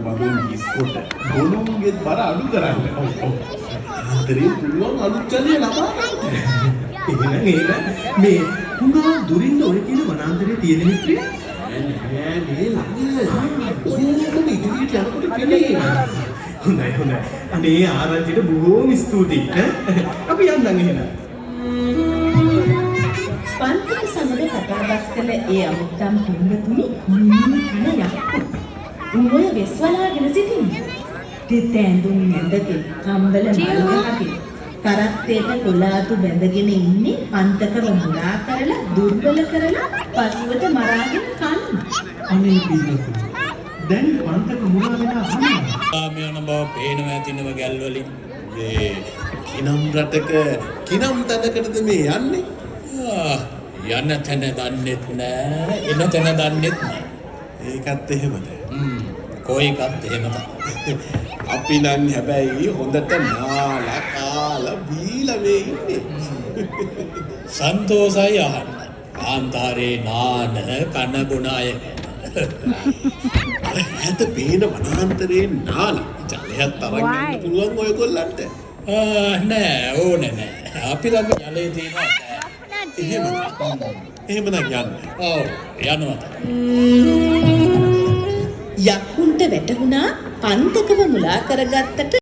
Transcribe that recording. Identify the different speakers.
Speaker 1: බබුන් ඉස්කොට ගොනුන්ගේ බර අඩු කරන්න. ආතරේ පුළුවන් අලුත් ජලය ලබා ගන්න.
Speaker 2: එහෙනම් මේ පුරා දුරින්ද ඔය කියන වනාන්තරයේ තියෙන මිත්‍රය
Speaker 1: නෑ මේ ළඟ ඕනම ඉදිරියට යනකොට පෙනේ.
Speaker 2: හොඳයි. අනේ ආරංචිට බොහෝම ස්තුතියි. අපි යන්නම් එහෙනම්.
Speaker 3: පන්තික සමග කතා බස් කළ ඒ අමුත්තම් පින්වතුනි කන යක්කු. උඹය වෙස්වලාගෙන සිටින්නේ. තිත ඇඳුම් ඇඳගෙන කම්බල මල්ගහකින් කරත්තේට කොලාතු බැඳගෙන ඉන්නේ පන්තකව මුලා කරලා දුර්වල කරලා පසුවට මරාගෙන කන්න.
Speaker 2: අනේ පින්වතුනි. දැන් පන්තක මුලා වෙලා අහනවා.
Speaker 4: මේ යන බව පේනවා ඇතිනව ගැල් වලින්.
Speaker 1: මේ කිනම් රටක කිනම් තැනකටද මේ යන්නේ?
Speaker 4: යන තැන දන්නෙත් නෑ එන තැන දන්නෙත් නෑ.
Speaker 1: ඒකත් එහෙමද?
Speaker 4: කොයිකත් එහෙම තමයි.
Speaker 1: අපි නම් හැබැයි හොඳට නාලා කාලා බීලා මේ ඉන්නේ.
Speaker 4: සන්තෝසයි අහන්න. කාන්තාරේ නාන කන බොන අය.
Speaker 1: ඇත පේන වනාන්තරේ නාලා ජලයක් තරම් ගන්න පුළුවන් ඔයගොල්ලන්ට.
Speaker 4: නෑ ඕනේ නෑ. අපි ළඟ ජලය තියෙනවා.
Speaker 1: එහෙමනම් යන්න.
Speaker 4: ඔව් යනවා.
Speaker 3: යක්කුන්ට වැටහුණා පන්තකව මුලා කරගත්තට